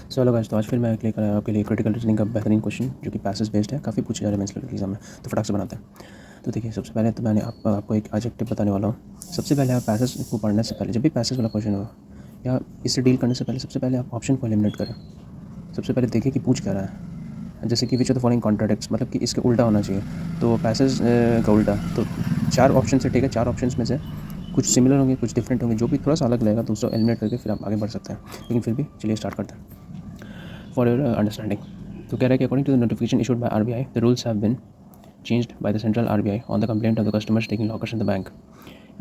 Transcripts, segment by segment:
So hello guys, तो आज फिर मैं लेकर आया आपके लिए क्रिटिकल रीजनिंग का बेहतरीन क्वेश्चन जो कि पैसेज बेस्ड है। काफ़ी पूछे जा रहे हैं मेंस लेवल के एग्जाम में, तो फटाक से बनाते हैं। तो देखिए, सबसे पहले तो मैंने आपको एक आज एक टिप बताने वाला हूँ। सबसे पहले आप पैसेज को पढ़ने से पहले, जब भी पैसेज वाला क्वेश्चन हो या इससे डील करने से पहले, सबसे पहले आप ऑप्शन को एलिमिनेट करें। सबसे पहले देखिए कि पूछ क्या रहा है। जैसे कि which of the following contradicts, मतलब कि इसके उल्टा होना चाहिए। तो पैसेज का उल्टा, तो 4 ऑप्शन से, ठीक है, 4 ऑप्शन में से कुछ सिमिलर होंगे, कुछ डिफरेंट होंगे, जो भी थोड़ा सा अलग लगेगा तो उसको एलिमिनेट करके फिर आप आगे बढ़ सकते हैं। लेकिन फिर भी चलिए स्टार्ट करते हैं फॉर योर अंडरस्टैंडिंग। तो कह रहा है कि according to the notification issued by RBI, the rules have been changed by the central RBI on the complaint of the customers taking lockers in the bank.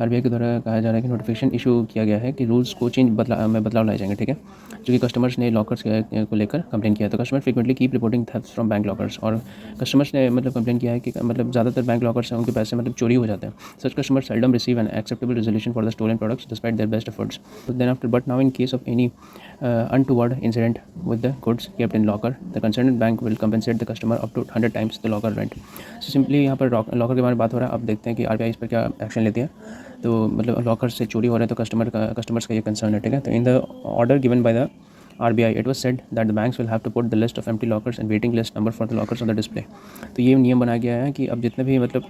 RBI के द्वारा कहा जा रहा है कि नोटिफिकेशन इशू किया गया है कि रूल्स को बदलाव लाए जाएंगे, ठीक है, जो कि कस्टमर्स ने लॉकर्स को लेकर कंप्लेन किया है। तो customer frequently keep reporting thefts from bank lockers, और कस्टमर्स ने मतलब कंप्लेन किया है कि मतलब ज़्यादातर बैंक लॉकर्स हैं उनके पैसे मतलब चोरी हो जाते हैं। Such customers seldom receive an acceptable resolution for the stolen products despite their best efforts then after, but now in case of any untoward incident with the goods kept in locker, the concerned bank will compensate the customer up to 100 times the locker rent. So simply यहाँ पर locker के बारे में बात हो रहा है। अब देखते हैं कि आरबीआई इस पर क्या एक्शन लेती है। तो मतलब लॉकर से चोरी हो रहा है तो कस्टमर्स का ये कंसर्न है, ठीक है। तो in the order given by the RBI, it was said that the banks will have to put the list of empty lockers and waiting list number for the lockers on the display. तो ये नियम बनाया गया है कि अब जितने भी मतलब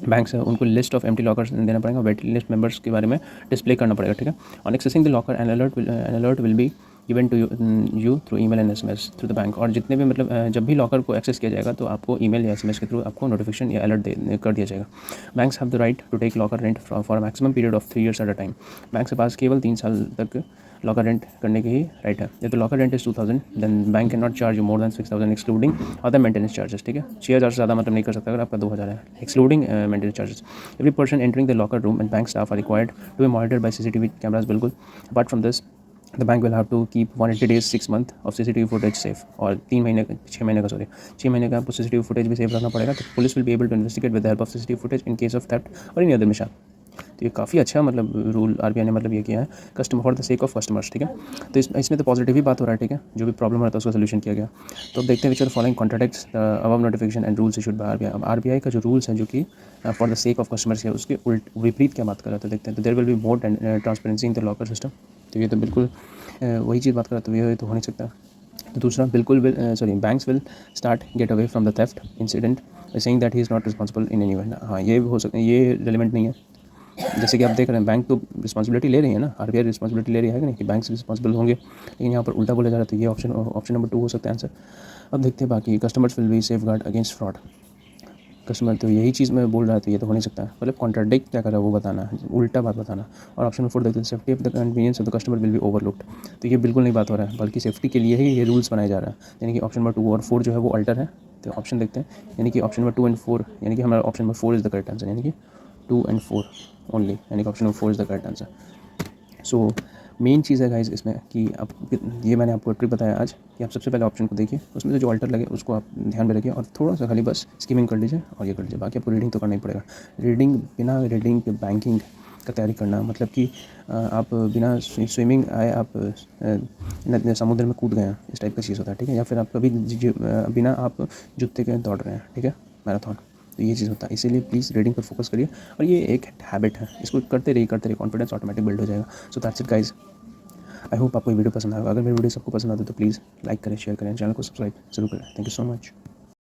बैंक्स है उनको लिस्ट ऑफ एम्प्टी लॉकर्स देना पड़ेगा, वेटिंग लिस्ट मेंबर्स के बारे में डिस्प्ले करना पड़ेगा, ठीक है। On accessing the locker an alert will be given to you through email and SMS through the bank. और जितने भी मतलब जब भी लॉकर को एक्सेस किया जाएगा तो आपको ईमेल या एसएमएस के थ्रू आपको नोटिफिकेशन या अलर्ट कर दिया जाएगा। Banks have the right to take locker rent for maximum period of 3 years at a time. Bank के पास केवल 3 साल तक लॉकर रेंट करने की ही राइट है। यदि locker rent is 2000, then bank can not charge you more than 6000 excluding other maintenance charges, ठीक है। 6000 से ज़्यादा मतलब नहीं कर सकता अगर आपका 2000 है, excluding maintenance charges. Every person entering the locker room and bank staff are required to be monitored by CCTV cameras, बिल्कुल। Apart from this, the bank will have to keep 180 days 6 month of CCTV footage safe. और 3 महीने 6 महीने का 6 महीने का आपको CCTV footage भी safe रखना पड़ेगा। तो police will be able to investigate with the help of CCTV footage in case of theft और एनी अदर मिसहैप। तो ये काफ़ी अच्छा मतलब रूल आरबीआई ने मतलब ये किया है, customer for the sake of customers, ठीक है। तो इसमें तो पॉजिटिव ही बात हो रहा है, ठीक है। जो भी प्रॉब्लम रहता है उसका सोल्यूशन किया गया। तो अब देखते हैं which are following contradicts the above notification and rules issued by RBI. अब आरबीआई का जो रूल्स है जो कि for the sake of customers है, उसके विपरीत क्या बात कर रहा है, तो देखते हैं। तो there will be more transparency in the locker system. तो ये तो बिल्कुल वही चीज़ बात कर रहा है, तो ये तो हो नहीं सकता। तो दूसरा, बिल्कुल banks will start get away from the theft incident saying that he is not responsible in any way. हाँ, ये हो सकता है, ये रिलेवेंट नहीं है। जैसे कि आप देख रहे हैं बैंक तो रिस्पॉन्सिबिलिटी ले रही है ना, आरबीआई रिस्पॉन्सिबिलिटी ले रही है कि नहीं, कि बैंक से रिस्पॉन्सिबल होंगे, लेकिन यहाँ पर उल्टा बोला जा रहा है। तो ये ऑप्शन नंबर 2 हो सकता है आंसर। अब देखते हैं बाकी, customers will be safe guard against fraud. Customer तो यही चीज़ मैं बोल रहा था, ये तो हो नहीं सकता। मतलब कॉन्ट्राडिक्ट क्या कर रहा है वो बताना है, उल्टा बात बताना। और ऑप्शन नंबर 4 देखते हैं, safety of the convenience of the customer will be overlooked. तो ये बिल्कुल नहीं बात हो रहा है, बल्कि सेफ्टी के लिए ही ये रूल्स बनाया जा रहा है। यानी कि ऑप्शन नंबर 2 और 4 जो है वो अल्टर है। तो ऑप्शन देखते हैं, यानी कि ऑप्शन नंबर 2 एंड 4, यानी कि हमारा option number 4 is the correct answer, यानी कि 2 एंड 4 ओनली, यानी कि option number 4 is the correct answer. So main चीज़ है गाइस इसमें कि आप, ये मैंने आपको ट्रिक बताया आज कि आप सबसे पहले ऑप्शन को देखिए, उसमें से जो अल्टर लगे उसको आप ध्यान में रखिए और थोड़ा सा खाली बस स्कीमिंग कर लीजिए और ये कर लीजिए। बाकी आपको रीडिंग तो करना ही पड़ेगा। रीडिंग, बिना रीडिंग के बैंकिंग का तैयारी करना मतलब कि आप बिना स्विमिंग आए आप समुद्र में कूद गए हैं, इस टाइप का चीज़ होता है, ठीक है। या फिर आप कभी बिना आप जूते के दौड़ रहे हैं, ठीक है, मैराथन। तो ये चीज़ होता है, इसीलिए प्लीज़ रीडिंग पर फोकस करिए। और ये एक हैबिट है, इसको करते रहिए, कॉन्फिडेंस ऑटोमेटिक बिल्ड हो जाएगा। So that's it guys. I hope आपको ये वीडियो पसंद आएगा। अगर मेरी वीडियो सबको पसंद आती है तो प्लीज़ लाइक करें, शेयर करें, चैनल को सब्सक्राइब जरूर करें। Thank you so much.